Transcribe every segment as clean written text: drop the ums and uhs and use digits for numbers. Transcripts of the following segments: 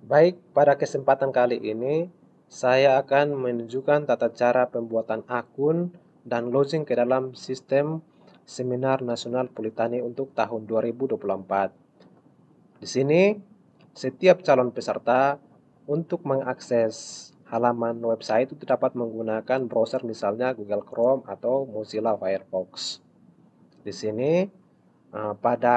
Baik, pada kesempatan kali ini saya akan menunjukkan tata cara pembuatan akun dan login ke dalam sistem Seminar Nasional Politani untuk tahun 2024. Di sini, setiap calon peserta untuk mengakses halaman website itu dapat menggunakan browser misalnya Google Chrome atau Mozilla Firefox. Di sini, pada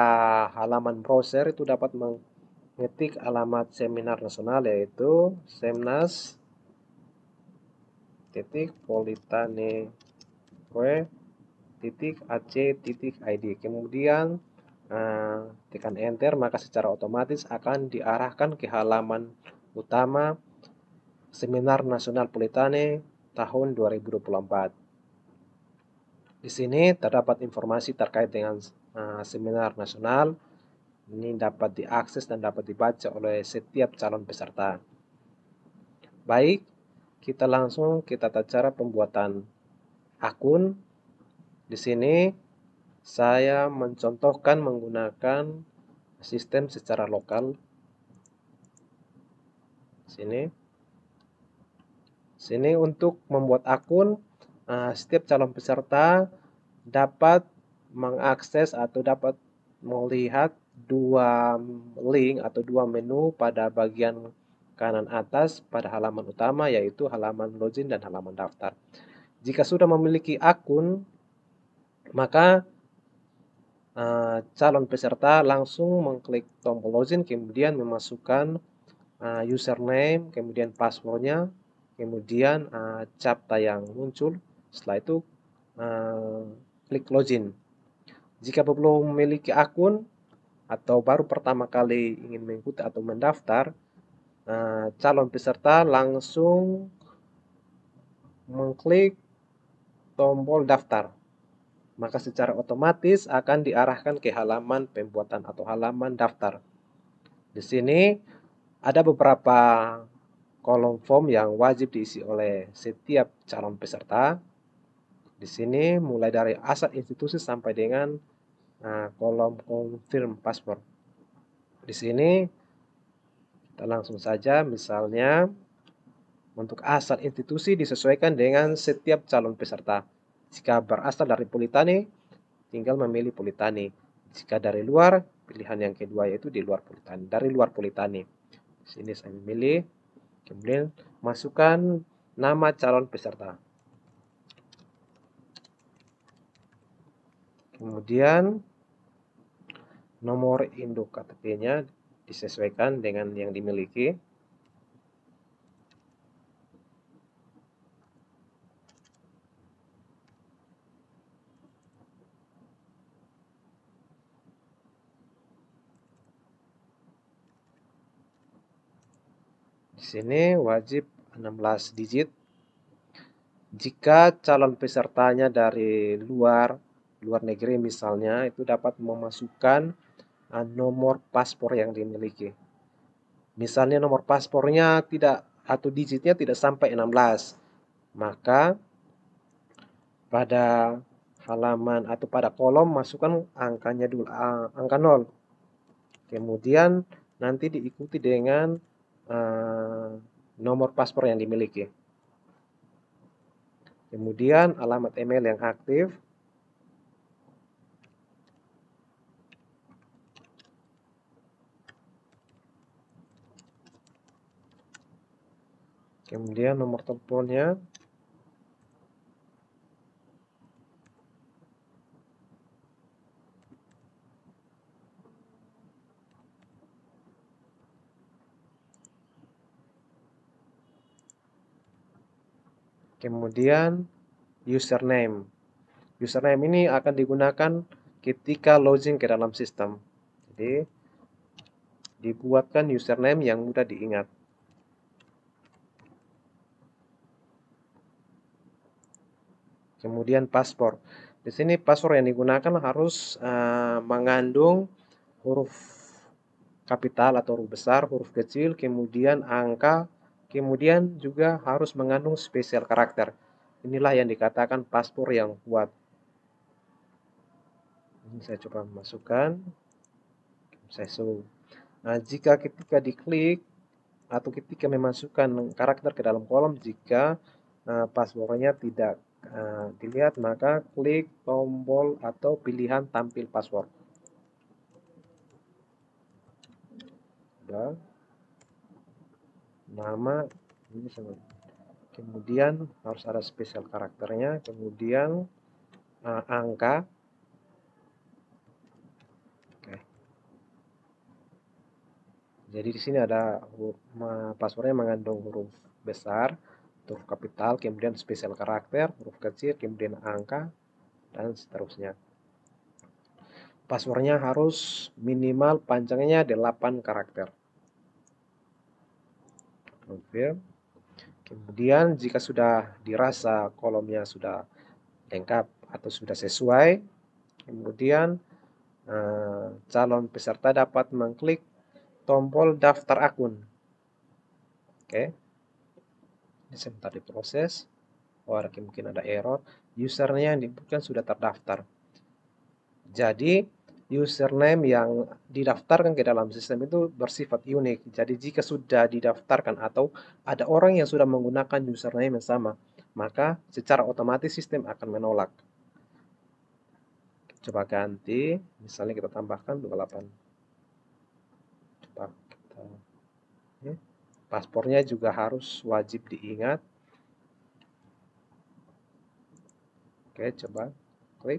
halaman browser itu dapat mengetik alamat seminar nasional yaitu semnas.politane.ac.id. Kemudian tekan enter, maka secara otomatis akan diarahkan ke halaman utama Seminar Nasional Politane tahun 2024. Di sini terdapat informasi terkait dengan seminar nasional. Ini dapat diakses dan dapat dibaca oleh setiap calon peserta. Baik, kita langsung ke tata cara pembuatan akun. Di sini saya mencontohkan menggunakan sistem secara lokal. Sini untuk membuat akun, setiap calon peserta dapat mengakses atau dapat melihat dua link atau dua menu pada bagian kanan atas pada halaman utama, yaitu halaman login dan halaman daftar. Jika sudah memiliki akun, maka calon peserta langsung mengklik tombol login, kemudian memasukkan username, kemudian passwordnya, kemudian captcha yang muncul. Setelah itu klik login. Jika belum memiliki akun atau baru pertama kali ingin mengikuti atau mendaftar, calon peserta langsung mengklik tombol daftar. Maka secara otomatis akan diarahkan ke halaman pembuatan atau halaman daftar. Di sini ada beberapa kolom form yang wajib diisi oleh setiap calon peserta. Di sini mulai dari asal institusi sampai dengan kolom confirm password. Di sini kita langsung saja, misalnya untuk asal institusi disesuaikan dengan setiap calon peserta. Jika berasal dari Politane, tinggal memilih Politane. Jika dari luar, pilihan yang kedua yaitu di luar Politane, dari luar Politane. Di sini saya memilih, kemudian masukkan nama calon peserta. Kemudian nomor induk KTP-nya disesuaikan dengan yang dimiliki. Di sini wajib 16 digit. Jika calon pesertanya dari luar negeri misalnya, itu dapat memasukkan nomor paspor yang dimiliki. Misalnya nomor paspornya tidak atau digitnya tidak sampai 16, maka pada halaman atau pada kolom masukkan angkanya dulu, angka 0. Kemudian nanti diikuti dengan nomor paspor yang dimiliki. Kemudian alamat email yang aktif. Kemudian nomor teleponnya. Kemudian username. Username ini akan digunakan ketika login ke dalam sistem. Jadi dibuatkan username yang mudah diingat. Kemudian password. Di sini password yang digunakan harus mengandung huruf kapital atau huruf besar, huruf kecil, kemudian angka, kemudian juga harus mengandung spesial karakter. Inilah yang dikatakan password yang kuat. Ini saya coba masukkan. Saya show. Nah, jika ketika diklik atau ketika memasukkan karakter ke dalam kolom jika passwordnya tidak dilihat, maka klik tombol atau pilihan tampil password. Nama ini kemudian harus ada spesial karakternya, kemudian angka. Oke. Jadi di sini ada passwordnya mengandung huruf besar, huruf kapital, kemudian spesial karakter, huruf kecil, kemudian angka, dan seterusnya. Passwordnya harus minimal panjangnya 8 karakter. Confirm. Kemudian jika sudah dirasa kolomnya sudah lengkap atau sudah sesuai, kemudian calon peserta dapat mengklik tombol daftar akun. Oke. Ini sebentar diproses. Oh, mungkin ada error. Usernya yang diinputkan sudah terdaftar. Jadi username yang didaftarkan ke dalam sistem itu bersifat unik. Jadi jika sudah didaftarkan atau ada orang yang sudah menggunakan username yang sama, maka secara otomatis sistem akan menolak. Coba ganti, misalnya kita tambahkan 28. Coba kita, paspornya juga harus wajib diingat. Oke, coba klik.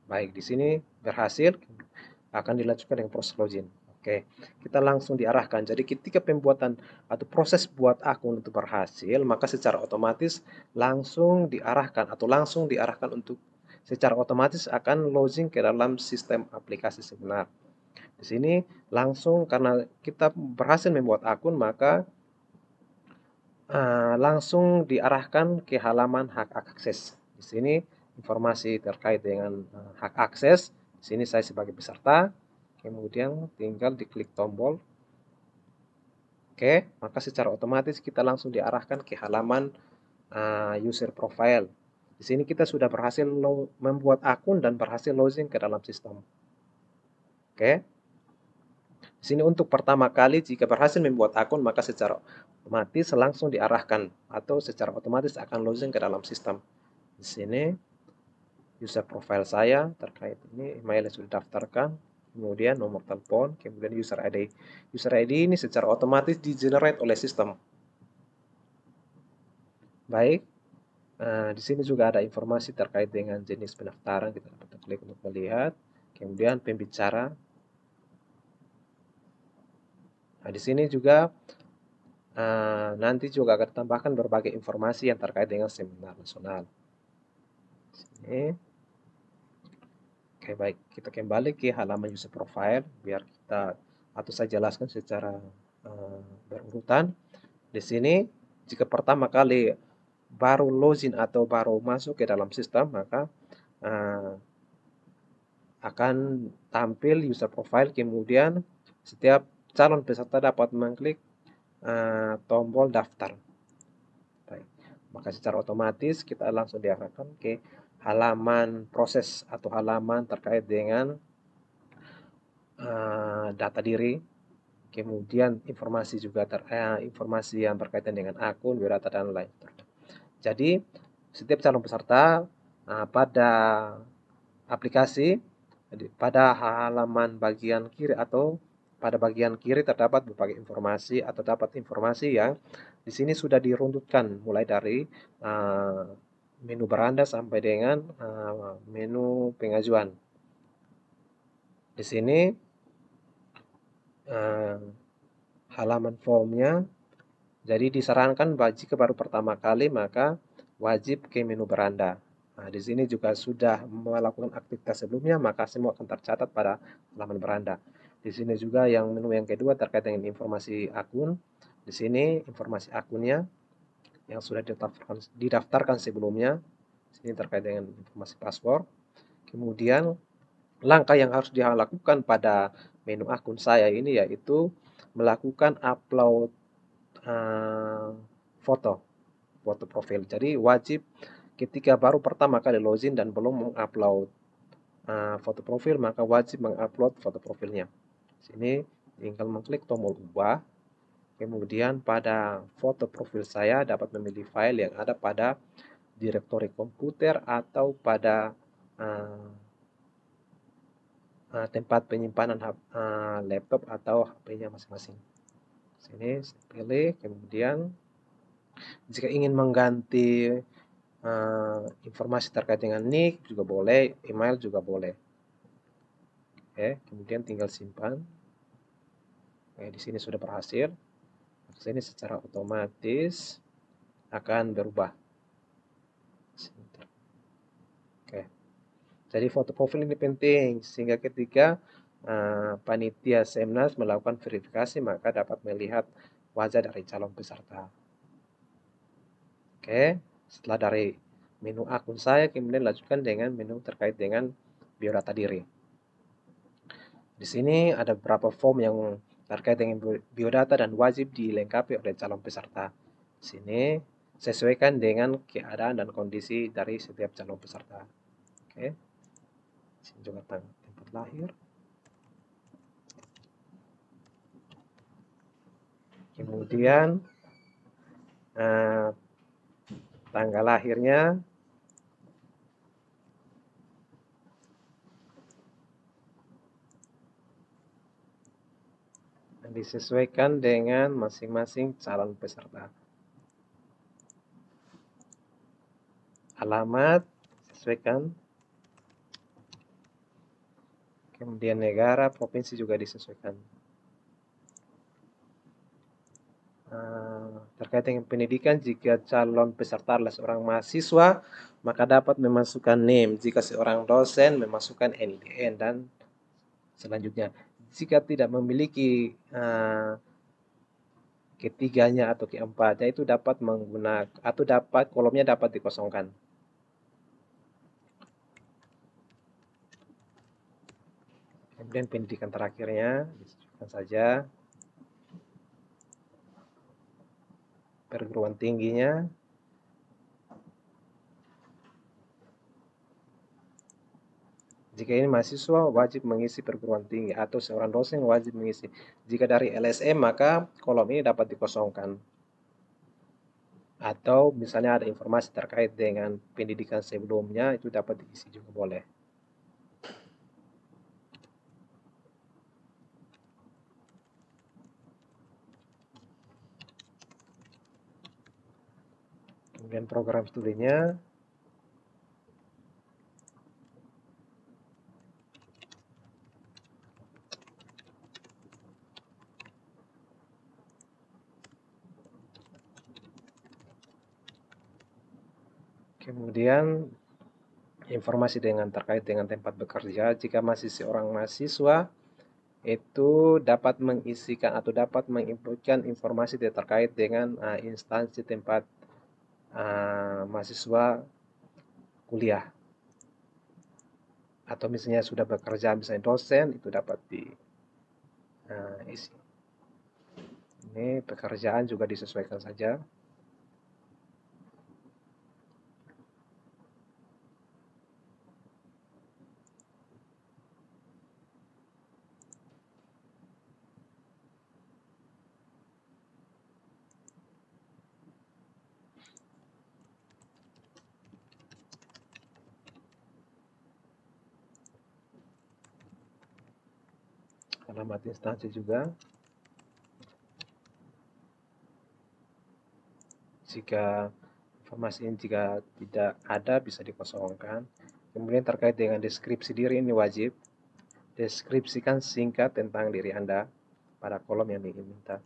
Baik, di sini berhasil, akan dilanjutkan dengan proses login. Oke, kita langsung diarahkan. Jadi ketika pembuatan atau proses buat akun itu berhasil, maka secara otomatis langsung diarahkan untuk secara otomatis akan login ke dalam sistem aplikasi seminar. Di sini langsung karena kita berhasil membuat akun, maka langsung diarahkan ke halaman hak akses. Di sini informasi terkait dengan hak akses. Di sini saya sebagai peserta, kemudian tinggal diklik tombol. Oke, maka secara otomatis kita langsung diarahkan ke halaman user profile. Di sini kita sudah berhasil membuat akun dan berhasil login ke dalam sistem. Oke. Di sini untuk pertama kali jika berhasil membuat akun, maka secara otomatis langsung diarahkan atau secara otomatis akan login ke dalam sistem. Di sini user profile saya terkait ini email yang sudah daftarkan, kemudian nomor telepon, kemudian user ID. User ID ini secara otomatis di-generate oleh sistem. Baik, di sini juga ada informasi terkait dengan jenis pendaftaran, kita dapat klik untuk melihat. Kemudian pembicara. Nah, di sini juga nanti juga akan ditambahkan berbagai informasi yang terkait dengan seminar nasional. Sini. Oke, baik. Kita kembali ke halaman user profile biar kita atau saya jelaskan secara berurutan. Di sini jika pertama kali baru login atau baru masuk ke dalam sistem, maka akan tampil user profile, kemudian setiap calon peserta dapat mengklik tombol daftar. Baik. Maka secara otomatis kita langsung diarahkan ke halaman proses atau halaman terkait dengan data diri, kemudian informasi juga informasi yang berkaitan dengan akun, biodata dan lain. Jadi setiap calon peserta pada aplikasi pada halaman bagian kiri atau pada bagian kiri terdapat berbagai informasi atau dapat informasi yang di sini sudah diruntutkan mulai dari menu beranda sampai dengan menu pengajuan. Di sini halaman formnya, jadi disarankan jika baru pertama kali maka wajib ke menu beranda. Nah, di sini juga sudah melakukan aktivitas sebelumnya, maka semua akan tercatat pada halaman beranda. Di sini juga yang menu yang kedua terkait dengan informasi akun. Di sini informasi akunnya yang sudah didaftarkan sebelumnya. Di sini terkait dengan informasi password. Kemudian langkah yang harus dilakukan pada menu akun saya ini yaitu melakukan upload foto profil. Jadi wajib ketika baru pertama kali login dan belum mengupload foto profil, maka wajib mengupload foto profilnya. Sini tinggal mengklik tombol ubah. Kemudian pada foto profil saya dapat memilih file yang ada pada direktori komputer atau pada uh, tempat penyimpanan laptop atau HP-nya masing-masing. Sini saya pilih, kemudian jika ingin mengganti informasi terkait dengan nick juga boleh, email juga boleh. Oke, kemudian tinggal simpan. Oke, di sini sudah berhasil. Sini secara otomatis akan berubah. Oke. Jadi foto profil ini penting sehingga ketika panitia Semnas melakukan verifikasi maka dapat melihat wajah dari calon peserta. Oke, setelah dari menu akun saya kemudian lanjutkan dengan menu terkait dengan biodata diri. Di sini ada beberapa form yang terkait dengan biodata dan wajib dilengkapi oleh calon peserta. Di sini sesuaikan dengan keadaan dan kondisi dari setiap calon peserta. Oke. Sini juga tempat lahir. Kemudian tanggal lahirnya, disesuaikan dengan masing-masing calon peserta. Alamat sesuaikan. Kemudian negara, provinsi juga disesuaikan. Terkait dengan pendidikan, jika calon peserta adalah seorang mahasiswa, maka dapat memasukkan NIM. Jika seorang dosen, memasukkan NIDN dan selanjutnya. Jika tidak memiliki ketiganya atau keempatnya, itu dapat menggunakan atau dapat kolomnya dapat dikosongkan. Kemudian pendidikan terakhirnya disebutkan saja. Perguruan tingginya. Jika ini mahasiswa wajib mengisi perguruan tinggi atau seorang dosen wajib mengisi. Jika dari LSM maka kolom ini dapat dikosongkan. Atau misalnya ada informasi terkait dengan pendidikan sebelumnya itu dapat diisi juga boleh. Kemudian program studinya. Kemudian informasi terkait dengan tempat bekerja. Jika masih seorang mahasiswa itu dapat mengisikan atau dapat menginputkan informasi terkait dengan instansi tempat mahasiswa kuliah. Atau misalnya sudah bekerja misalnya dosen itu dapat diisi. Ini pekerjaan juga disesuaikan saja. Alamat instansi juga. Jika informasi ini jika tidak ada bisa dikosongkan. Kemudian terkait dengan deskripsi diri ini wajib. Deskripsikan singkat tentang diri Anda pada kolom yang diminta.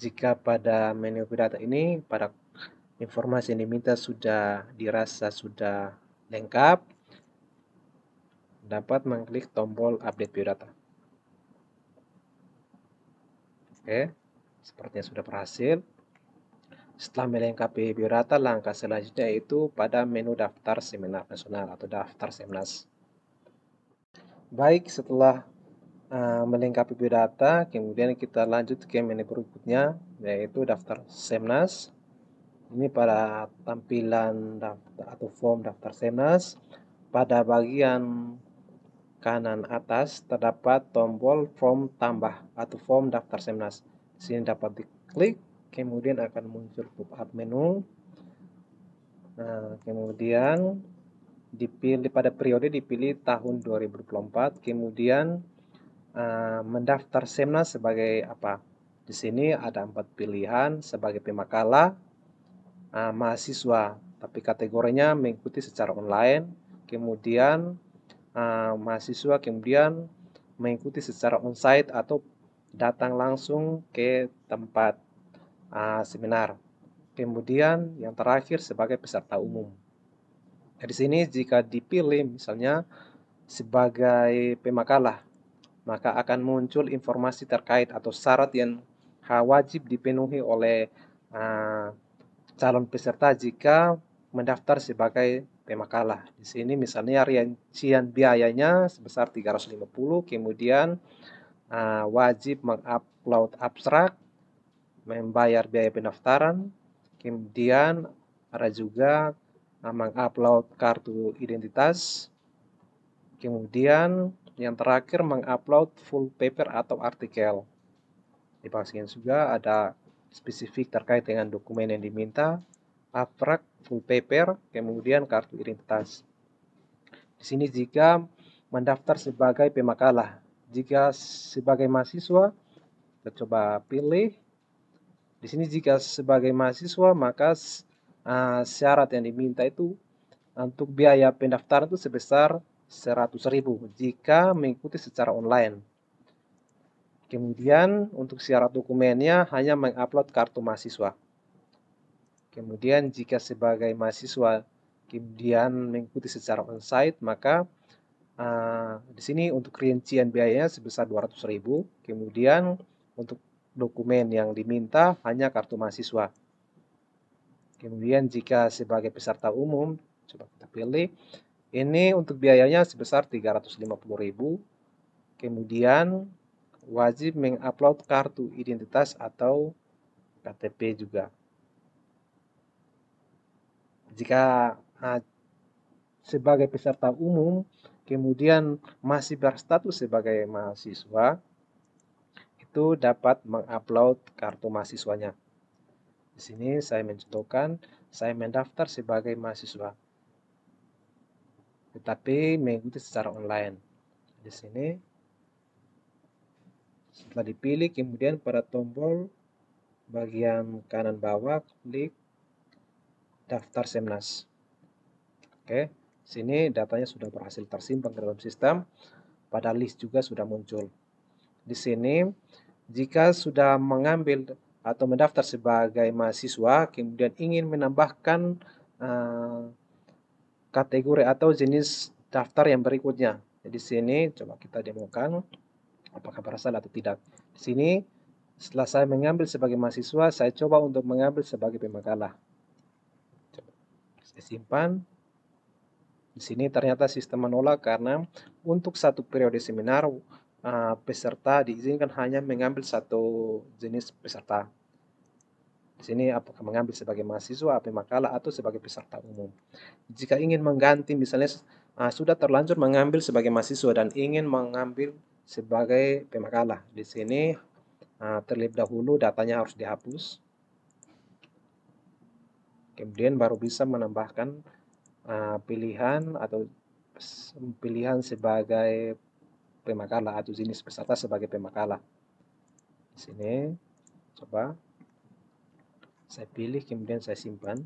Jika pada menu biodata ini pada informasi yang diminta sudah dirasa sudah lengkap, dapat mengklik tombol update biodata. Oke, sepertinya sudah berhasil. Setelah melengkapi biodata, langkah selanjutnya yaitu pada menu daftar seminar nasional atau daftar Semnas. Baik, setelah melengkapi biodata, kemudian kita lanjut ke menu berikutnya, yaitu daftar Semnas. Ini pada tampilan daftar atau form daftar Semnas. Pada bagian kanan atas terdapat tombol form tambah atau form daftar Semnas. Di sini dapat diklik, kemudian akan muncul pop-up menu. Nah, kemudian dipilih pada periode dipilih tahun 2024, kemudian mendaftar Semnas sebagai apa? Di sini ada 4 pilihan sebagai pemakalah, mahasiswa, tapi kategorinya mengikuti secara online, kemudian mahasiswa kemudian mengikuti secara onsite atau datang langsung ke tempat seminar. Kemudian yang terakhir sebagai peserta umum. Nah, di sini jika dipilih misalnya sebagai pemakalah, maka akan muncul informasi terkait atau syarat yang wajib dipenuhi oleh calon peserta jika mendaftar sebagai pemakalah. Di sini misalnya rincian biayanya sebesar 350, kemudian wajib mengupload abstrak, membayar biaya pendaftaran, kemudian ada juga mengupload kartu identitas, kemudian yang terakhir mengupload full paper atau artikel. Di bagian juga ada spesifik terkait dengan dokumen yang diminta, abstrak, full paper, kemudian kartu identitas. Di sini jika mendaftar sebagai pemakalah, jika sebagai mahasiswa, kita coba pilih. Di sini jika sebagai mahasiswa, maka syarat yang diminta itu untuk biaya pendaftaran itu sebesar 100.000 jika mengikuti secara online. Kemudian untuk syarat dokumennya hanya mengupload kartu mahasiswa. Kemudian jika sebagai mahasiswa kemudian mengikuti secara onsite, maka di sini untuk rincian biayanya sebesar 200.000. Kemudian untuk dokumen yang diminta hanya kartu mahasiswa. Kemudian jika sebagai peserta umum, coba kita pilih. Ini untuk biayanya sebesar 350.000. Kemudian wajib mengupload kartu identitas atau KTP juga. Jika sebagai peserta umum kemudian masih berstatus sebagai mahasiswa, itu dapat mengupload kartu mahasiswanya. Di sini saya mencontohkan, saya mendaftar sebagai mahasiswa, tetapi mengikuti secara online. Di sini setelah dipilih, kemudian pada tombol bagian kanan bawah klik daftar Semnas. Oke, sini datanya sudah berhasil tersimpan ke dalam sistem. Pada list juga sudah muncul. Di sini jika sudah mengambil atau mendaftar sebagai mahasiswa, kemudian ingin menambahkan kategori atau jenis daftar yang berikutnya. Jadi sini coba kita demokan apakah berhasil atau tidak. Di sini setelah saya mengambil sebagai mahasiswa, saya coba untuk mengambil sebagai pemakalah. Coba saya simpan. Di sini ternyata sistem menolak karena untuk satu periode seminar peserta diizinkan hanya mengambil satu jenis peserta. Di sini apakah mengambil sebagai mahasiswa, pemakalah, atau sebagai peserta umum. Jika ingin mengganti misalnya sudah terlanjur mengambil sebagai mahasiswa dan ingin mengambil sebagai pemakalah, di sini terlebih dahulu datanya harus dihapus. Kemudian baru bisa menambahkan pilihan atau pilihan sebagai pemakalah atau jenis peserta sebagai pemakalah. Di sini coba saya pilih kemudian saya simpan.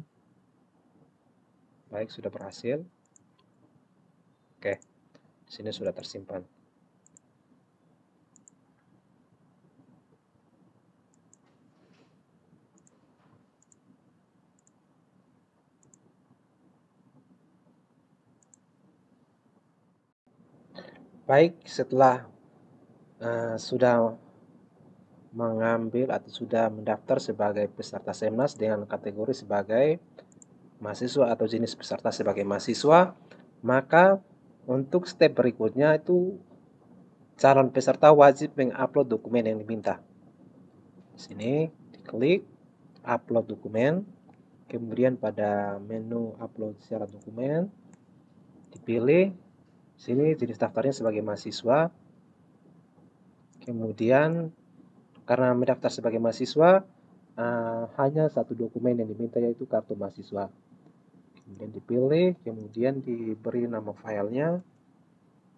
Baik, sudah berhasil. Oke, di sini sudah tersimpan. Baik, setelah sudah mengambil atau sudah mendaftar sebagai peserta Semnas dengan kategori sebagai mahasiswa atau jenis peserta sebagai mahasiswa, maka untuk step berikutnya itu calon peserta wajib mengupload dokumen yang diminta. Di sini diklik upload dokumen, kemudian pada menu upload syarat dokumen dipilih sini jenis daftarnya sebagai mahasiswa. Kemudian karena mendaftar sebagai mahasiswa hanya satu dokumen yang diminta, yaitu kartu mahasiswa. Kemudian dipilih, kemudian diberi nama filenya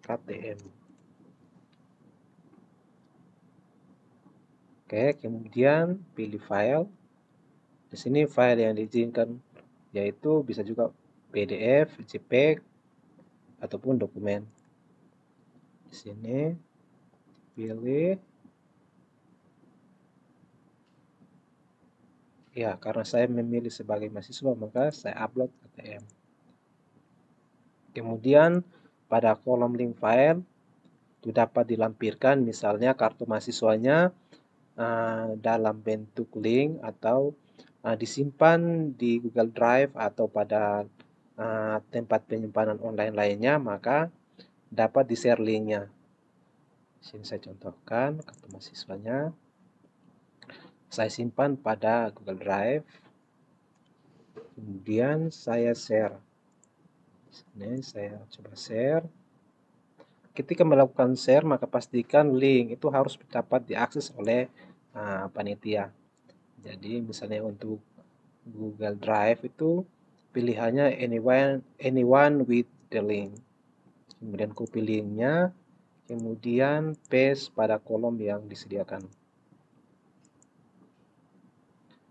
KTM. Oke, kemudian pilih file. Di sini file yang diizinkan yaitu bisa juga PDF, JPEG, ataupun dokumen. Di sini pilih. Ya, karena saya memilih sebagai mahasiswa, maka saya upload KTM. Kemudian pada kolom link file itu dapat dilampirkan misalnya kartu mahasiswanya dalam bentuk link atau disimpan di Google Drive atau pada tempat penyimpanan online lainnya, maka dapat di-share linknya. Sini saya contohkan kartu mahasiswanya. Saya simpan pada Google Drive. Kemudian saya share. Sini saya coba share. Ketika melakukan share, maka pastikan link itu harus dapat diakses oleh panitia. Jadi misalnya untuk Google Drive itu pilihannya anyone with the link. Kemudian copy linknya, kemudian paste pada kolom yang disediakan.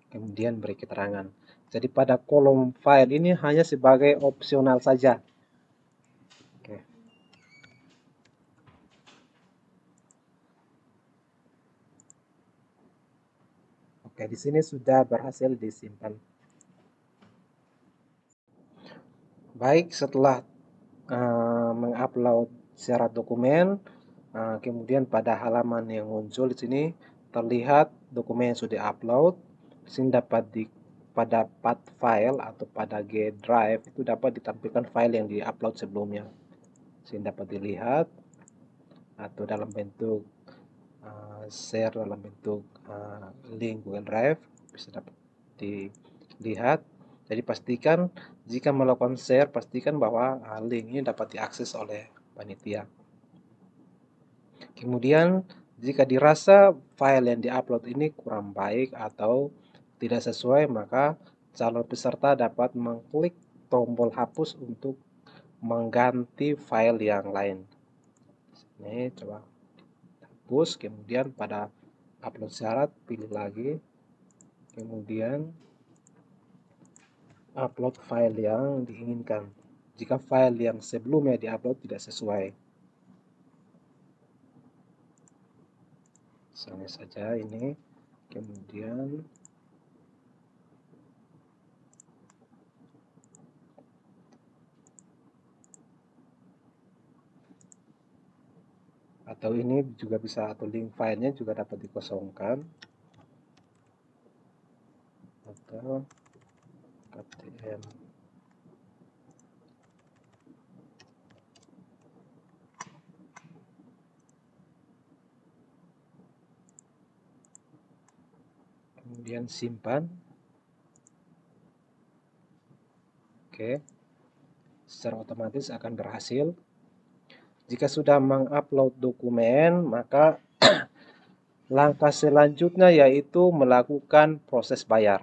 Kemudian beri keterangan. Jadi pada kolom file ini hanya sebagai opsional saja. Oke, di sini sudah berhasil disimpan. Baik, setelah mengupload syarat dokumen, kemudian pada halaman yang muncul di sini terlihat dokumen yang sudah upload. Di sini dapat pada path file atau pada G drive itu dapat ditampilkan file yang diupload sebelumnya. Di sini dapat dilihat atau dalam bentuk share dalam bentuk link Google Drive bisa dapat dilihat. Jadi pastikan jika melakukan share, pastikan bahwa link ini dapat diakses oleh panitia. Kemudian jika dirasa file yang diupload ini kurang baik atau tidak sesuai, maka calon peserta dapat mengklik tombol hapus untuk mengganti file yang lain. Ini coba hapus, kemudian pada upload syarat pilih lagi, kemudian upload file yang diinginkan jika file yang sebelumnya diupload tidak sesuai. Misalnya saja ini, kemudian atau ini juga bisa, atau link filenya juga dapat dikosongkan atau KTM. Kemudian simpan. Oke, secara otomatis akan berhasil. Jika sudah mengupload dokumen, maka langkah selanjutnya yaitu melakukan proses bayar.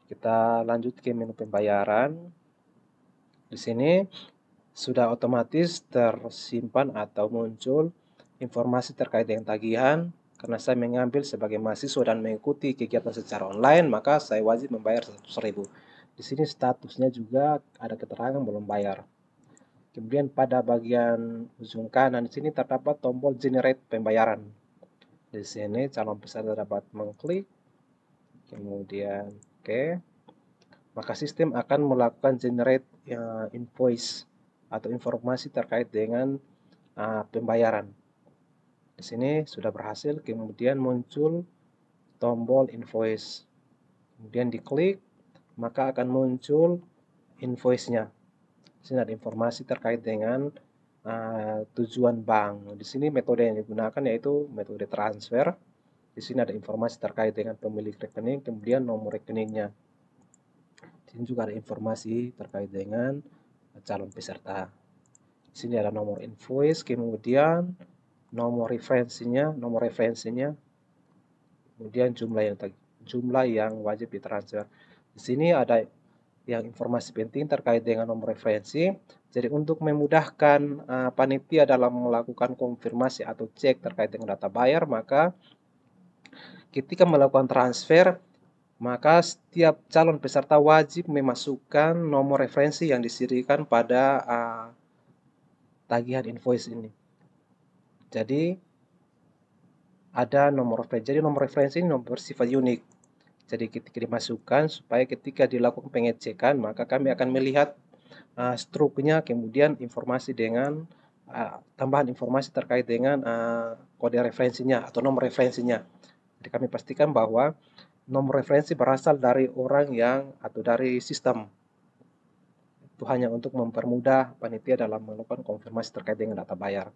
Kita lanjut ke menu pembayaran. Di sini sudah otomatis tersimpan atau muncul informasi terkait dengan tagihan. Karena saya mengambil sebagai mahasiswa dan mengikuti kegiatan secara online, maka saya wajib membayar 100.000. Di sini statusnya juga ada keterangan belum bayar. Kemudian pada bagian ujung kanan di sini terdapat tombol generate pembayaran. Di sini calon peserta dapat mengklik, kemudian oke, maka sistem akan melakukan generate invoice atau informasi terkait dengan pembayaran. Di sini sudah berhasil, kemudian muncul tombol invoice, kemudian diklik, maka akan muncul invoice-nya. Di sini ada informasi terkait dengan tujuan bank. Di sini metode yang digunakan yaitu metode transfer. Di sini ada informasi terkait dengan pemilik rekening, kemudian nomor rekeningnya. Di sini juga ada informasi terkait dengan calon peserta. Di sini ada nomor invoice, kemudian nomor referensinya, kemudian jumlah yang wajib ditransfer. Di sini ada yang informasi penting terkait dengan nomor referensi. Jadi untuk memudahkan panitia dalam melakukan konfirmasi atau cek terkait dengan data bayar, maka ketika melakukan transfer, maka setiap calon peserta wajib memasukkan nomor referensi yang disediakan pada tagihan invoice ini. Jadi ada nomor referensi. Jadi nomor referensi ini nomor bersifat unik. Jadi ketika dimasukkan supaya ketika dilakukan pengecekan, maka kami akan melihat struknya, kemudian informasi dengan tambahan informasi terkait dengan kode referensinya atau nomor referensinya. Jadi kami pastikan bahwa nomor referensi berasal dari orang yang atau dari sistem. Itu hanya untuk mempermudah panitia dalam melakukan konfirmasi terkait dengan data bayar.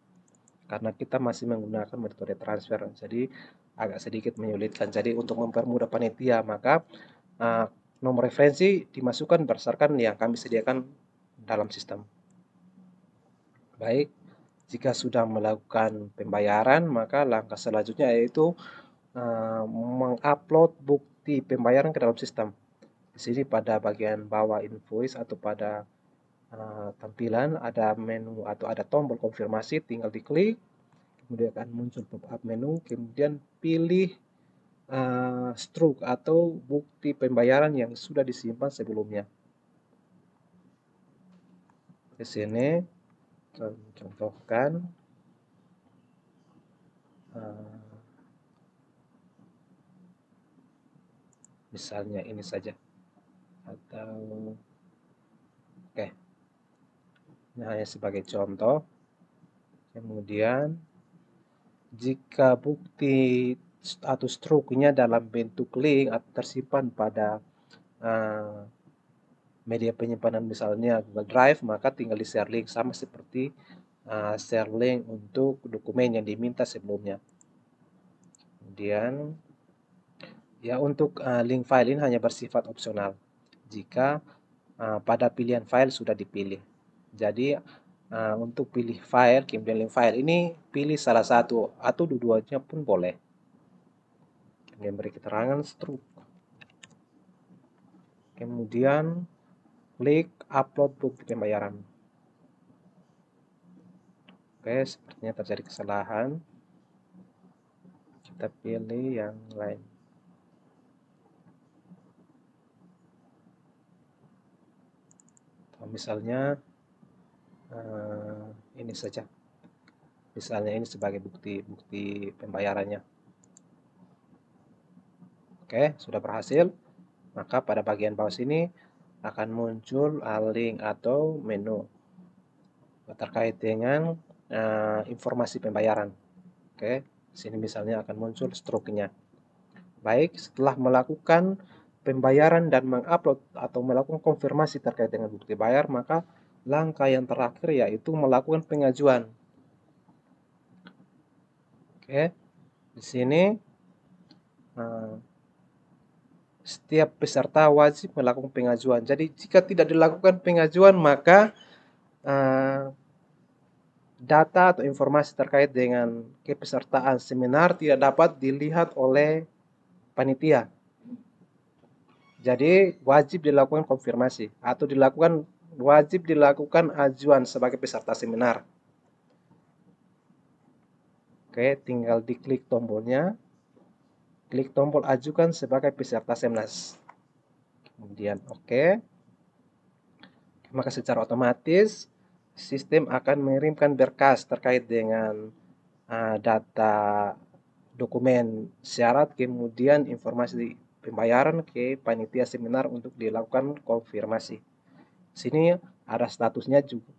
Karena kita masih menggunakan metode transfer, jadi agak sedikit menyulitkan. Jadi untuk mempermudah panitia, maka nomor referensi dimasukkan berdasarkan yang kami sediakan dalam sistem. Baik, jika sudah melakukan pembayaran, maka langkah selanjutnya yaitu mengupload bukti pembayaran ke dalam sistem. Di sini pada bagian bawah invoice atau pada tampilan ada menu atau ada tombol konfirmasi, tinggal diklik, kemudian akan muncul pop-up menu, kemudian pilih struk atau bukti pembayaran yang sudah disimpan sebelumnya. Di sini contohkan misalnya ini saja, atau oke, ini hanya sebagai contoh. Kemudian jika bukti atau struknya dalam bentuk link atau tersimpan pada media penyimpanan misalnya Google Drive, maka tinggal di share link, sama seperti share link untuk dokumen yang diminta sebelumnya. Kemudian ya untuk link file ini hanya bersifat opsional jika pada pilihan file sudah dipilih. Jadi untuk pilih file, kemudian link file ini pilih salah satu atau dua-duanya pun boleh. Kemudian beri keterangan struk. Kemudian klik upload bukti pembayaran. Oke, sepertinya terjadi kesalahan. Kita pilih yang lain. Atau misalnya ini saja. Misalnya ini sebagai bukti pembayarannya. Oke, sudah berhasil. Maka pada bagian bawah sini akan muncul link atau menu terkait dengan informasi pembayaran. Oke, sini misalnya akan muncul struknya. Baik, setelah melakukan pembayaran dan mengupload atau melakukan konfirmasi terkait dengan bukti bayar, maka langkah yang terakhir yaitu melakukan pengajuan. Oke, di sini setiap peserta wajib melakukan pengajuan. Jadi jika tidak dilakukan pengajuan, maka data atau informasi terkait dengan kepesertaan seminar tidak dapat dilihat oleh panitia. Jadi wajib dilakukan konfirmasi atau wajib dilakukan ajuan sebagai peserta seminar. Oke, tinggal diklik tombolnya. Klik tombol ajukan sebagai peserta Semnas. Kemudian oke. Maka secara otomatis sistem akan mengirimkan berkas terkait dengan data dokumen syarat, kemudian informasi pembayaran ke panitia seminar untuk dilakukan konfirmasi. Sini ada statusnya juga.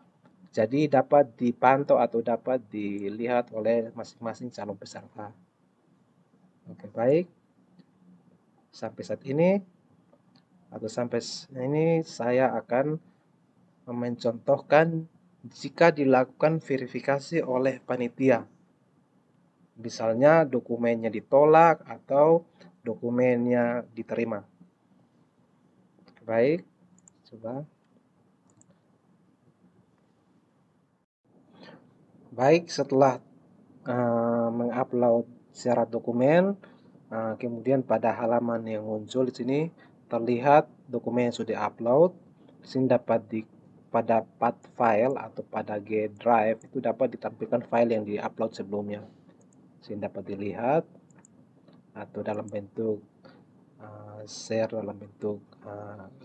Jadi dapat dipantau atau dapat dilihat oleh masing-masing calon peserta. Oke, baik. Sampai saat ini atau sampai ini saya akan mencontohkan jika dilakukan verifikasi oleh panitia. Misalnya dokumennya ditolak atau dokumennya diterima. Baik, coba. Baik, setelah mengupload syarat dokumen, kemudian pada halaman yang muncul di sini terlihat dokumen yang sudah upload. Di sini dapat pada path file atau pada G drive itu dapat ditampilkan file yang diupload sebelumnya. Di sini dapat dilihat atau dalam bentuk share dalam bentuk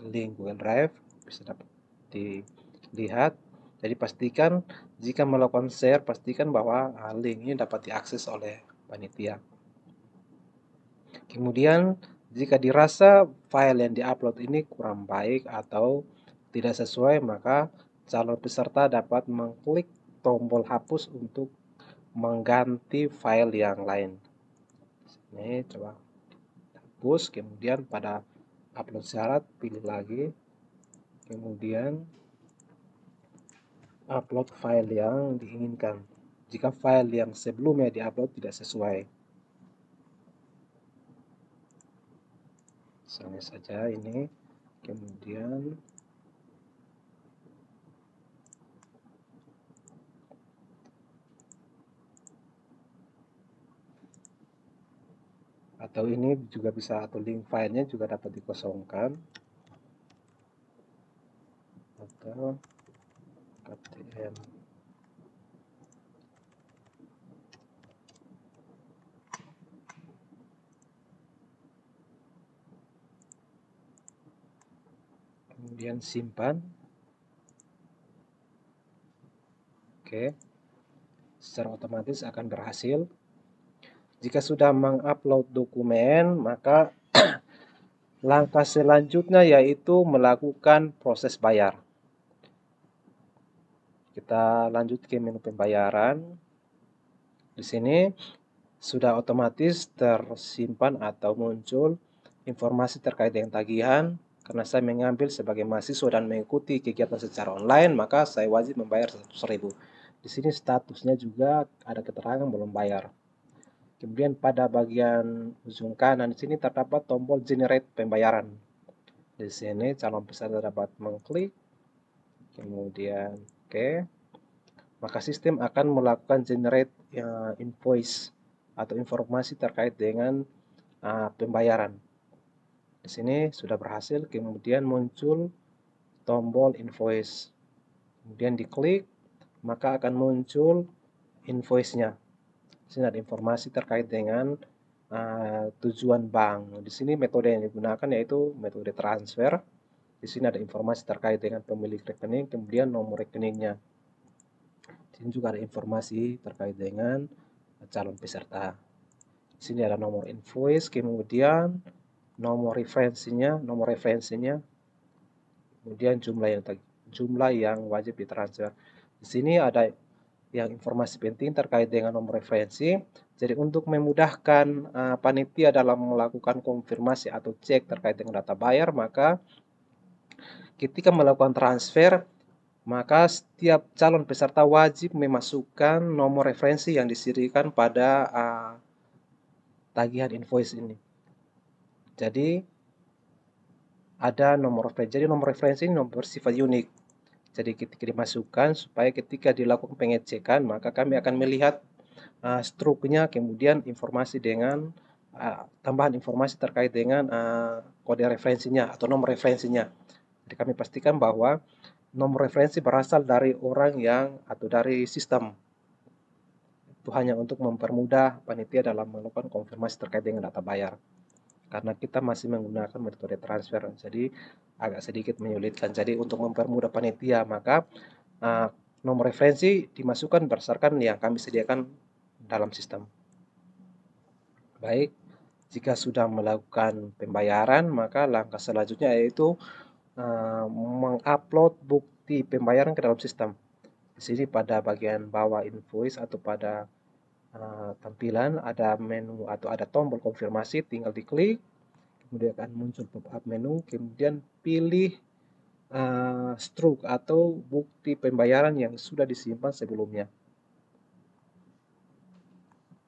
link Google Drive bisa dapat dilihat. Jadi pastikan jika melakukan share, pastikan bahwa link ini dapat diakses oleh panitia. Kemudian jika dirasa file yang diupload ini kurang baik atau tidak sesuai, maka calon peserta dapat mengklik tombol hapus untuk mengganti file yang lain. Ini coba hapus, kemudian pada upload syarat pilih lagi, kemudian upload file yang diinginkan jika file yang sebelumnya diupload tidak sesuai. Misalnya saja ini, kemudian atau ini juga bisa, atau link filenya juga dapat dikosongkan atau ktm. Kemudian simpan. Oke, secara otomatis akan berhasil. Jika sudah mengupload dokumen, maka langkah selanjutnya yaitu melakukan proses bayar. Kita lanjut ke menu pembayaran. Di sini sudah otomatis tersimpan atau muncul informasi terkait dengan tagihan. Karena saya mengambil sebagai mahasiswa dan mengikuti kegiatan secara online, maka saya wajib membayar 100.000. Di sini statusnya juga ada keterangan belum bayar. Kemudian pada bagian ujung kanan di sini terdapat tombol generate pembayaran. Di sini calon peserta dapat mengklik, kemudian oke. Maka sistem akan melakukan generate invoice atau informasi terkait dengan pembayaran. Di sini sudah berhasil, kemudian muncul tombol invoice. Kemudian diklik, maka akan muncul invoice-nya. Di sini ada informasi terkait dengan tujuan bank. Di sini metode yang digunakan yaitu metode transfer. Di sini ada informasi terkait dengan pemilik rekening, kemudian nomor rekeningnya. Di sini juga ada informasi terkait dengan calon peserta. Di sini ada nomor invoice, kemudian nomor referensinya, kemudian jumlah yang wajib ditransfer. Di sini ada yang informasi penting terkait dengan nomor referensi. Jadi untuk memudahkan panitia dalam melakukan konfirmasi atau cek terkait dengan data bayar, maka ketika melakukan transfer, maka setiap calon peserta wajib memasukkan nomor referensi yang disediakan pada tagihan invoice ini. Jadi ada nomor referensi. Jadi nomor referensi ini nomor bersifat unik. Jadi ketika dimasukkan supaya ketika dilakukan pengecekan, maka kami akan melihat struknya, kemudian informasi dengan tambahan informasi terkait dengan kode referensinya atau nomor referensinya. Jadi kami pastikan bahwa nomor referensi berasal dari orang yang atau dari sistem. Itu hanya untuk mempermudah panitia dalam melakukan konfirmasi terkait dengan data bayar. Karena kita masih menggunakan metode transfer, jadi agak sedikit menyulitkan. Jadi untuk mempermudah panitia, maka nomor referensi dimasukkan berdasarkan yang kami sediakan dalam sistem. Baik, jika sudah melakukan pembayaran, maka langkah selanjutnya yaitu mengupload bukti pembayaran ke dalam sistem. Di sini pada bagian bawah invoice atau pada tampilan ada menu atau ada tombol konfirmasi, tinggal diklik, kemudian akan muncul pop-up menu, kemudian pilih struk atau bukti pembayaran yang sudah disimpan sebelumnya.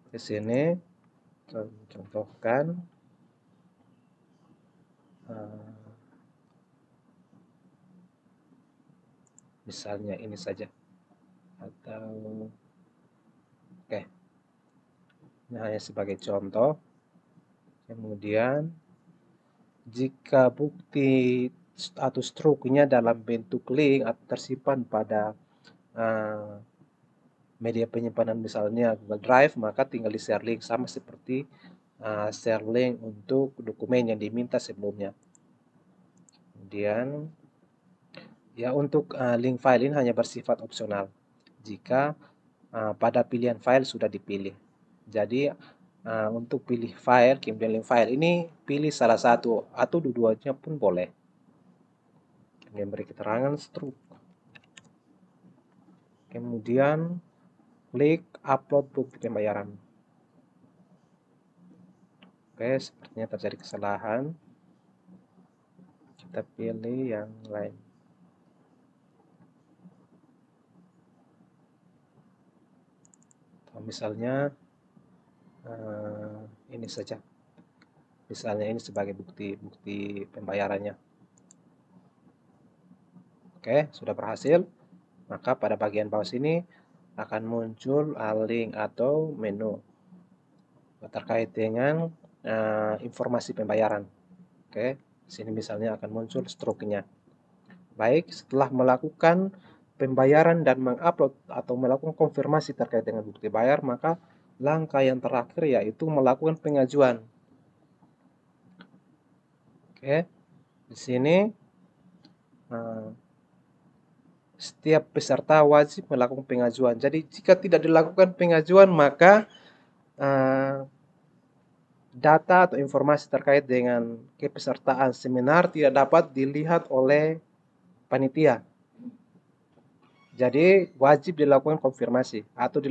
Di sini contohkan misalnya ini saja, atau oke, ini hanya sebagai contoh. Kemudian jika bukti atau struknya dalam bentuk link atau tersimpan pada media penyimpanan misalnya Google Drive, maka tinggal di share link, sama seperti share link untuk dokumen yang diminta sebelumnya. Kemudian ya, untuk link file ini hanya bersifat opsional jika pada pilihan file sudah dipilih. Jadi untuk pilih file, kemudian link file ini pilih salah satu atau dua-duanya pun boleh. Kemudian beri keterangan struk. Kemudian klik upload bukti pembayaran. Oke, sepertinya terjadi kesalahan. Kita pilih yang lain. Atau misalnya ini saja. Misalnya ini sebagai bukti pembayarannya. Oke, sudah berhasil. Maka pada bagian bawah sini akan muncul link atau menu terkait dengan informasi pembayaran. Oke, sini misalnya akan muncul struknya. Baik, setelah melakukan pembayaran dan mengupload atau melakukan konfirmasi terkait dengan bukti bayar, maka langkah yang terakhir yaitu melakukan pengajuan. Oke, di sini setiap peserta wajib melakukan pengajuan. Jadi jika tidak dilakukan pengajuan, maka data atau informasi terkait dengan kepesertaan seminar tidak dapat dilihat oleh panitia. Jadi wajib dilakukan konfirmasi atau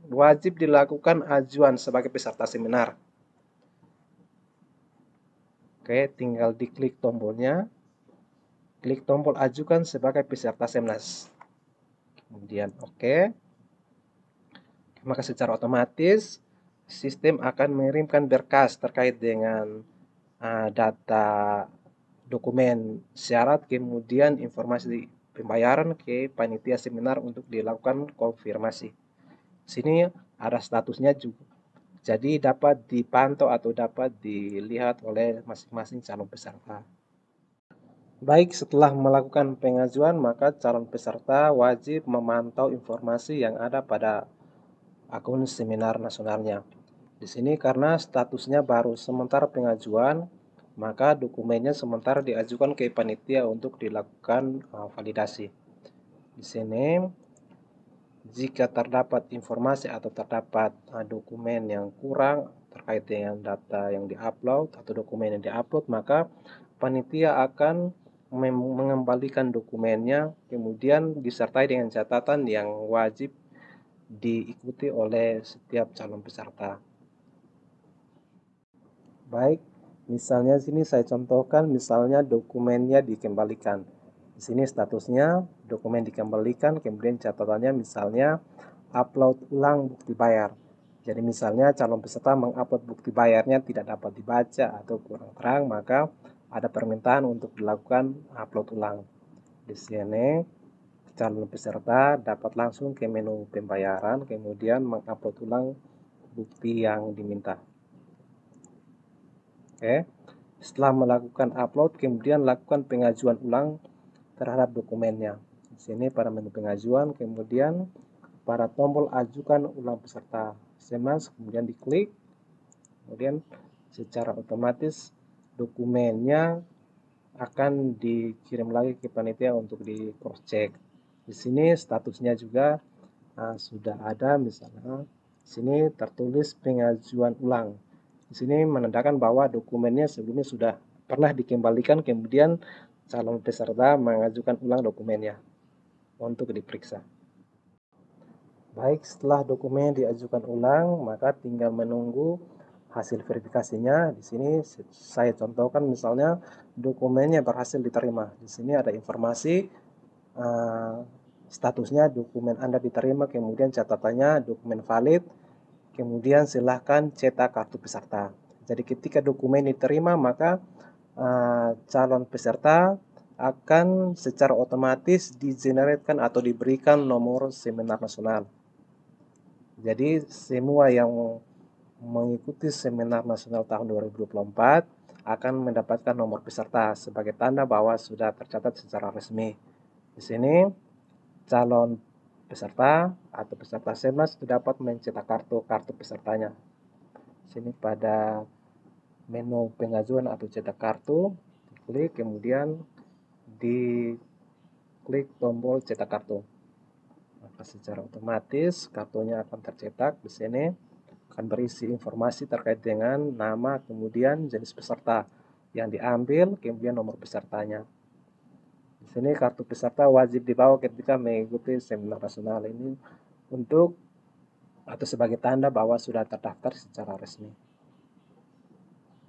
wajib dilakukan ajuan sebagai peserta seminar. Oke, tinggal diklik tombolnya. Klik tombol ajukan sebagai peserta seminar. Kemudian oke. Maka secara otomatis sistem akan mengirimkan berkas terkait dengan data dokumen syarat, kemudian informasi pembayaran ke panitia seminar untuk dilakukan konfirmasi. Sini ada statusnya juga. Jadi dapat dipantau atau dapat dilihat oleh masing-masing calon peserta. Baik, setelah melakukan pengajuan, maka calon peserta wajib memantau informasi yang ada pada akun seminar nasionalnya. Di sini karena statusnya baru sementara pengajuan, maka dokumennya sementara diajukan ke panitia untuk dilakukan validasi. Di sini jika terdapat informasi atau terdapat dokumen yang kurang terkait dengan data yang diupload atau dokumen yang diupload, maka panitia akan mengembalikan dokumennya, kemudian disertai dengan catatan yang wajib diikuti oleh setiap calon peserta. Baik, misalnya sini saya contohkan, misalnya dokumennya dikembalikan. Di sini statusnya dokumen dikembalikan, kemudian catatannya misalnya upload ulang bukti bayar. Jadi misalnya calon peserta mengupload bukti bayarnya tidak dapat dibaca atau kurang terang, maka ada permintaan untuk dilakukan upload ulang. Di sini calon peserta dapat langsung ke menu pembayaran, kemudian mengupload ulang bukti yang diminta. Oke, setelah melakukan upload, kemudian lakukan pengajuan ulang terhadap dokumennya. Di sini pada menu pengajuan, kemudian pada tombol ajukan ulang peserta SMS, kemudian diklik, kemudian secara otomatis dokumennya akan dikirim lagi ke panitia untuk di cross check. Di sini statusnya juga sudah ada, misalnya di sini tertulis pengajuan ulang. Di sini menandakan bahwa dokumennya sebelumnya sudah pernah dikembalikan, kemudian calon peserta mengajukan ulang dokumennya untuk diperiksa. Baik, setelah dokumen diajukan ulang, maka tinggal menunggu hasil verifikasinya. Di sini saya contohkan misalnya dokumennya berhasil diterima. Di sini ada informasi statusnya dokumen Anda diterima, kemudian catatannya dokumen valid, kemudian silahkan cetak kartu peserta. Jadi ketika dokumen diterima, maka calon peserta akan secara otomatis digeneratkan atau diberikan nomor seminar nasional. Jadi semua yang mengikuti seminar nasional tahun 2024 akan mendapatkan nomor peserta sebagai tanda bahwa sudah tercatat secara resmi. Di sini calon peserta atau peserta Semnas dapat mencetak kartu pesertanya. Sini pada menu pengajuan atau cetak kartu, klik kemudian diklik tombol cetak kartu. Maka secara otomatis kartunya akan tercetak. Di sini akan berisi informasi terkait dengan nama, kemudian jenis peserta yang diambil, kemudian nomor pesertanya. Di sini kartu peserta wajib dibawa ketika mengikuti seminar nasional ini untuk atau sebagai tanda bahwa sudah terdaftar secara resmi.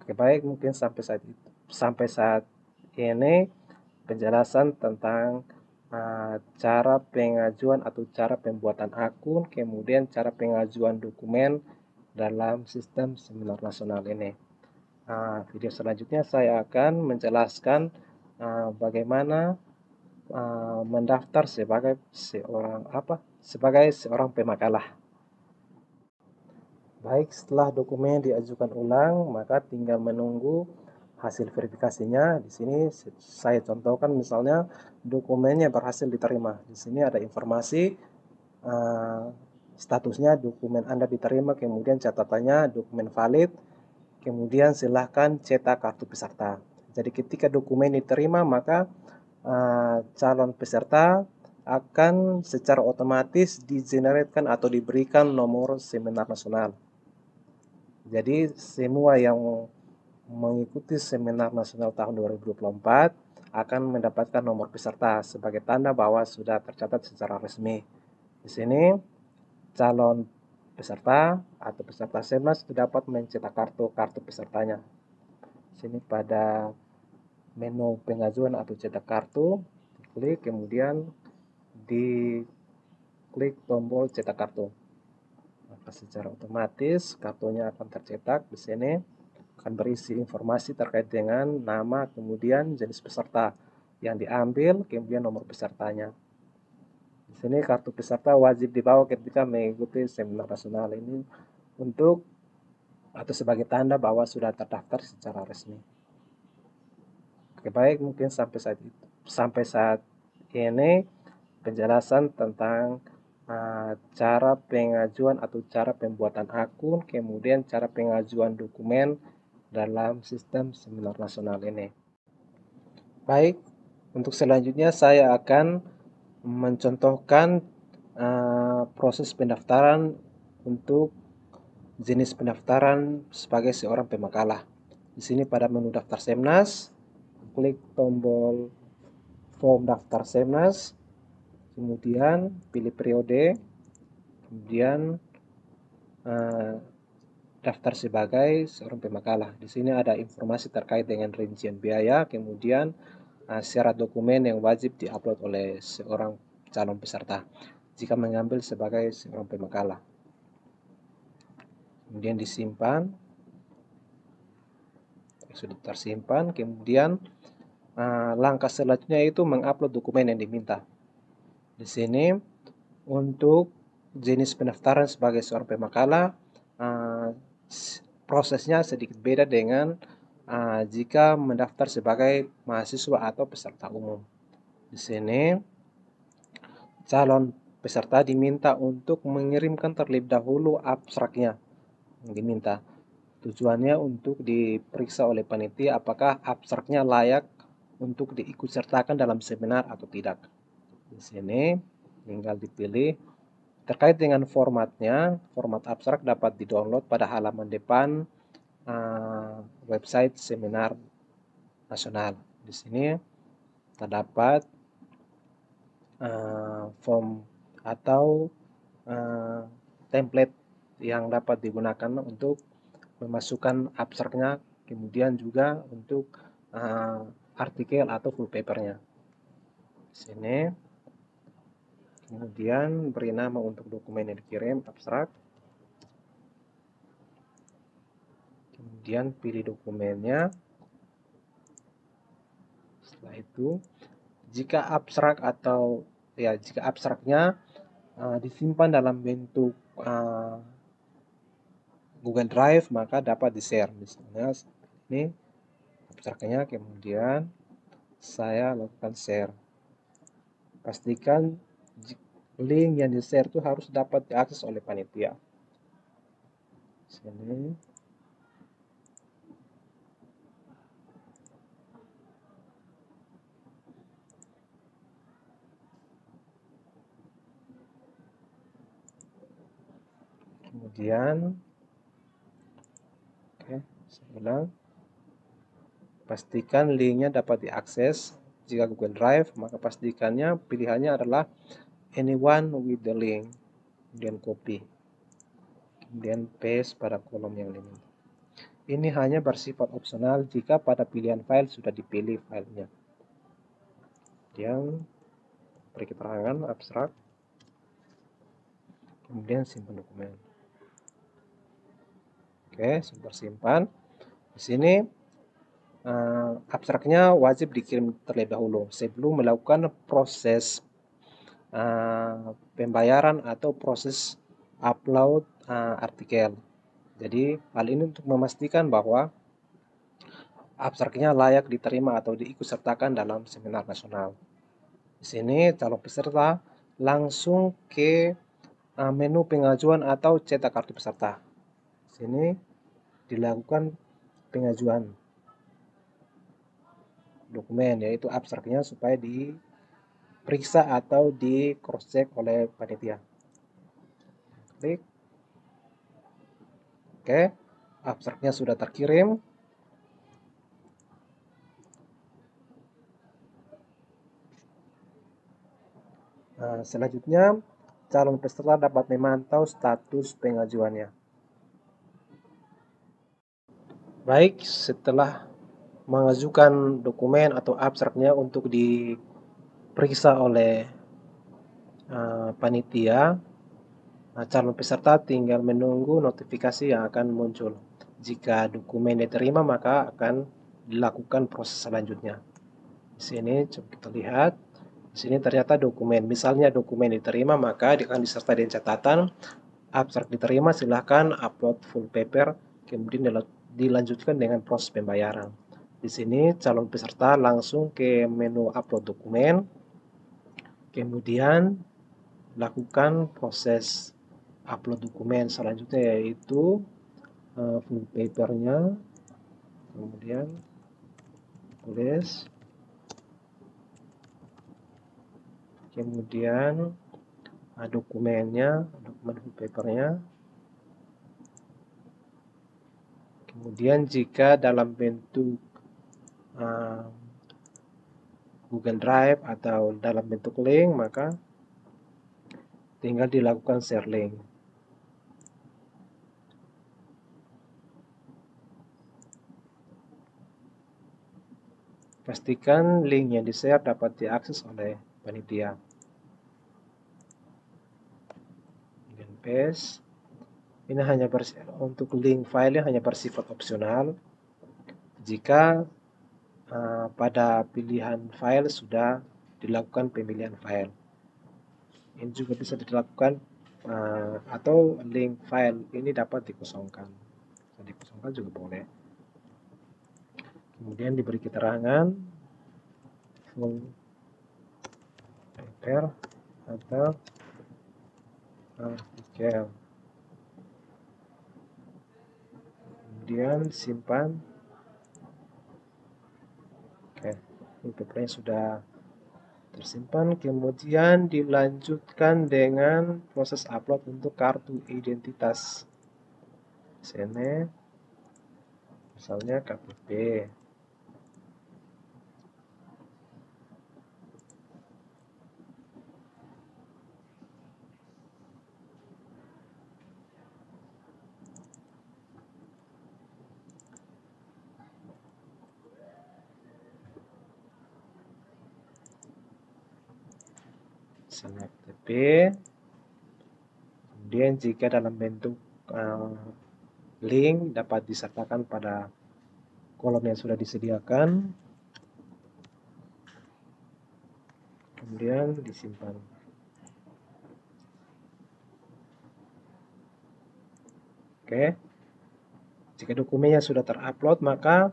Oke, baik, mungkin sampai saat ini penjelasan tentang cara pengajuan atau cara pembuatan akun, kemudian cara pengajuan dokumen dalam sistem seminar nasional ini. Video selanjutnya saya akan menjelaskan bagaimana mendaftar sebagai seorang pemakalah. Baik, setelah dokumen diajukan ulang, maka tinggal menunggu hasil verifikasinya. Di sini saya contohkan misalnya dokumennya berhasil diterima. Di sini ada informasi statusnya dokumen Anda diterima, kemudian catatannya dokumen valid, kemudian silahkan cetak kartu peserta. Jadi ketika dokumen diterima, maka calon peserta akan secara otomatis digeneratkan atau diberikan nomor seminar nasional. Jadi semua yang mengikuti seminar nasional tahun 2024 akan mendapatkan nomor peserta sebagai tanda bahwa sudah tercatat secara resmi. Di sini calon peserta atau peserta Semnas dapat mencetak kartu pesertanya. Di sini pada menu pengajuan atau cetak kartu, klik kemudian diklik tombol cetak kartu. Maka secara otomatis kartunya akan tercetak. Di sini akan berisi informasi terkait dengan nama, kemudian jenis peserta yang diambil, kemudian nomor pesertanya. Di sini kartu peserta wajib dibawa ketika mengikuti seminar nasional ini untuk atau sebagai tanda bahwa sudah terdaftar secara resmi. Oke, baik, mungkin sampai saat ini penjelasan tentang cara pengajuan atau cara pembuatan akun, kemudian cara pengajuan dokumen dalam sistem seminar nasional ini. Baik, untuk selanjutnya saya akan mencontohkan proses pendaftaran untuk jenis pendaftaran sebagai seorang pemakalah. Di sini pada menu daftar Semnas, klik tombol form daftar Semnas, kemudian pilih periode, kemudian daftar sebagai seorang pemakalah. Di sini ada informasi terkait dengan rincian biaya, kemudian syarat dokumen yang wajib diupload oleh seorang calon peserta jika mengambil sebagai seorang pemakalah. Kemudian disimpan, sudah tersimpan. Kemudian langkah selanjutnya itu mengupload dokumen yang diminta. Di sini untuk jenis pendaftaran sebagai seorang pemakalah prosesnya sedikit beda dengan jika mendaftar sebagai mahasiswa atau peserta umum. Di sini calon peserta diminta untuk mengirimkan terlebih dahulu abstraknya yang diminta. Tujuannya untuk diperiksa oleh panitia apakah abstraknya layak untuk diikutsertakan dalam seminar atau tidak. Di sini tinggal dipilih. Terkait dengan formatnya, format abstrak dapat didownload pada halaman depan website seminar nasional. Di sini terdapat form atau template yang dapat digunakan untuk memasukkan abstraknya, kemudian juga untuk artikel atau full papernya. Sini, kemudian beri nama untuk dokumen yang dikirim, abstrak. Kemudian pilih dokumennya. Setelah itu, jika abstraknya disimpan dalam bentuk Google Drive, maka dapat di-share. Misalnya ini abstraknya, kemudian saya lakukan share. Pastikan link yang di-share itu harus dapat diakses oleh panitia. Sini. Kemudian, saya ulang. Pastikan linknya dapat diakses. Jika Google Drive, maka pastikannya pilihannya adalah anyone with the link. Kemudian copy. Kemudian paste pada kolom yang diminta. Ini hanya bersifat opsional jika pada pilihan file sudah dipilih filenya. Kemudian beri keterangan abstrak. Kemudian simpan dokumen. Oke, sudah simpan. Di sini abstraknya wajib dikirim terlebih dahulu sebelum melakukan proses pembayaran atau proses upload artikel. Jadi hal ini untuk memastikan bahwa abstraknya layak diterima atau diikutsertakan dalam seminar nasional. Di sini calon peserta langsung ke menu pengajuan atau cetak kartu peserta. Di sini dilakukan pengajuan dokumen, yaitu abstraknya, supaya diperiksa atau di cross check oleh panitia. Klik. Oke, abstraknya sudah terkirim. Selanjutnya calon peserta dapat memantau status pengajuannya. Baik, setelah mengajukan dokumen atau abstraknya untuk diperiksa oleh panitia, calon peserta tinggal menunggu notifikasi yang akan muncul. Jika dokumen diterima, maka akan dilakukan proses selanjutnya. Di sini coba kita lihat. Di sini ternyata dokumen, misalnya dokumen diterima, maka akan disertai dengan catatan abstrak diterima, silahkan upload full paper, kemudian dilanjutkan dengan proses pembayaran. Di sini calon peserta langsung ke menu upload dokumen, kemudian lakukan proses upload dokumen selanjutnya, yaitu full papernya, kemudian tulis, kemudian dokumennya, dokumen full papernya. Kemudian jika dalam bentuk Google Drive atau dalam bentuk link, maka tinggal dilakukan share link. Pastikan link yang di-share dapat diakses oleh panitia. Kemudian paste. Ini hanya untuk link file hanya bersifat opsional. Jika pada pilihan file sudah dilakukan pemilihan file, ini juga bisa dilakukan atau link file ini dapat dikosongkan. Dikosongkan juga boleh. Kemudian diberi keterangan full paper atau artikel. Kemudian simpan. Oke, ini papernya sudah tersimpan. Kemudian dilanjutkan dengan proses upload untuk kartu identitas. Sini, misalnya KTP. misalnya FTP. Kemudian jika dalam bentuk link dapat disertakan pada kolom yang sudah disediakan, kemudian disimpan. Oke, jika dokumennya sudah terupload, maka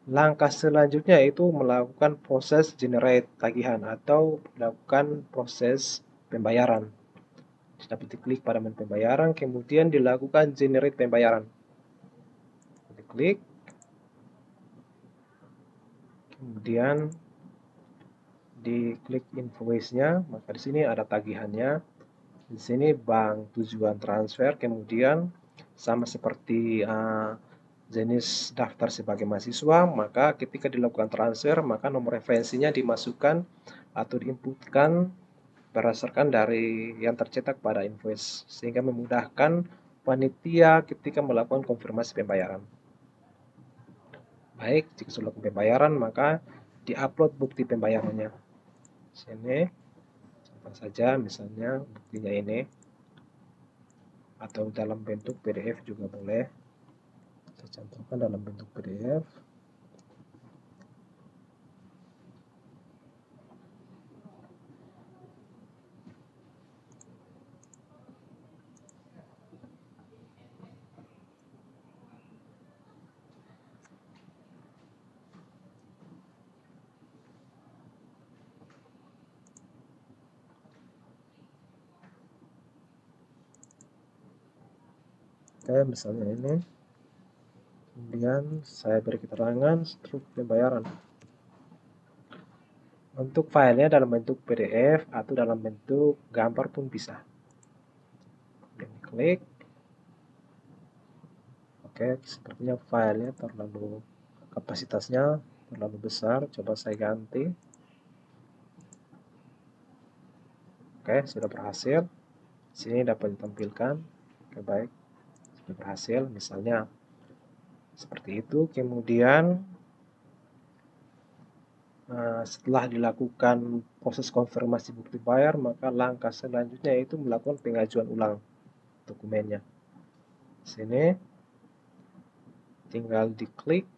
langkah selanjutnya itu melakukan proses generate tagihan atau melakukan proses pembayaran. Dapat diklik pada menu pembayaran, kemudian dilakukan generate pembayaran. Diklik, kemudian diklik invoice-nya, maka di sini ada tagihannya. Di sini bank tujuan transfer, kemudian sama seperti jenis daftar sebagai mahasiswa, maka ketika dilakukan transfer, maka nomor referensinya dimasukkan atau diinputkan berdasarkan dari yang tercetak pada invoice, sehingga memudahkan panitia ketika melakukan konfirmasi pembayaran. Baik, jika sudah melakukan pembayaran, maka diupload bukti pembayarannya. Sini, contoh saja, misalnya buktinya ini, atau dalam bentuk PDF juga boleh. Saya contohkan dalam bentuk PDF. Oke, misalnya ini. Kemudian saya beri keterangan struktur pembayaran. Untuk filenya dalam bentuk PDF atau dalam bentuk gambar pun bisa. Klik. Oke, sepertinya filenya terlalu kapasitasnya terlalu besar. Coba saya ganti. Oke, sudah berhasil. Sini dapat ditampilkan. Oke, baik. Sudah berhasil. Misalnya seperti itu. Kemudian setelah dilakukan proses konfirmasi bukti bayar, maka langkah selanjutnya itu melakukan pengajuan ulang dokumennya. Sini tinggal diklik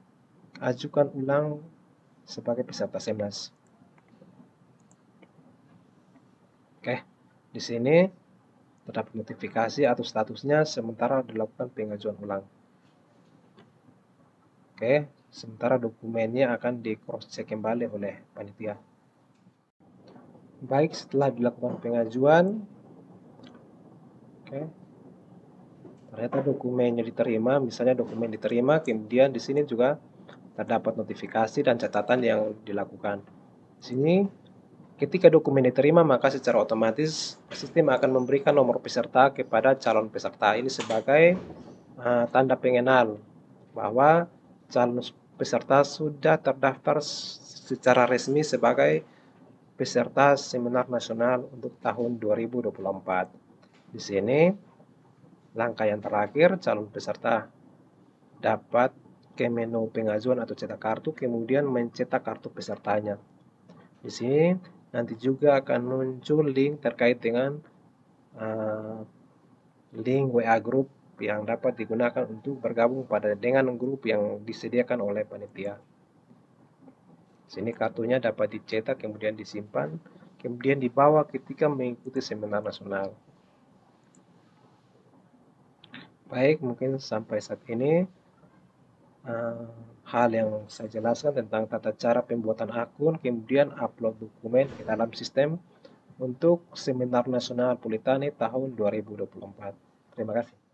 ajukan ulang sebagai peserta SEMNAS. Oke, di sini terdapat notifikasi atau statusnya sementara dilakukan pengajuan ulang. Oke, sementara dokumennya akan di cross check kembali oleh panitia. Baik, setelah dilakukan pengajuan, oke, ternyata dokumennya diterima. Misalnya dokumen diterima, kemudian di sini juga terdapat notifikasi dan catatan yang dilakukan. Di sini ketika dokumen diterima, maka secara otomatis sistem akan memberikan nomor peserta kepada calon peserta. Ini sebagai tanda pengenal bahwa calon peserta sudah terdaftar secara resmi sebagai peserta seminar nasional untuk tahun 2024. Di sini langkah yang terakhir, calon peserta dapat ke menu pengajuan atau cetak kartu, kemudian mencetak kartu pesertanya. Di sini nanti juga akan muncul link terkait dengan link WA group yang dapat digunakan untuk bergabung dengan grup yang disediakan oleh panitia. Sini kartunya dapat dicetak, kemudian disimpan, kemudian dibawa ketika mengikuti seminar nasional. Baik, mungkin sampai saat ini hal yang saya jelaskan tentang tata cara pembuatan akun, kemudian upload dokumen ke dalam sistem untuk seminar nasional Politani tahun 2024. Terima kasih.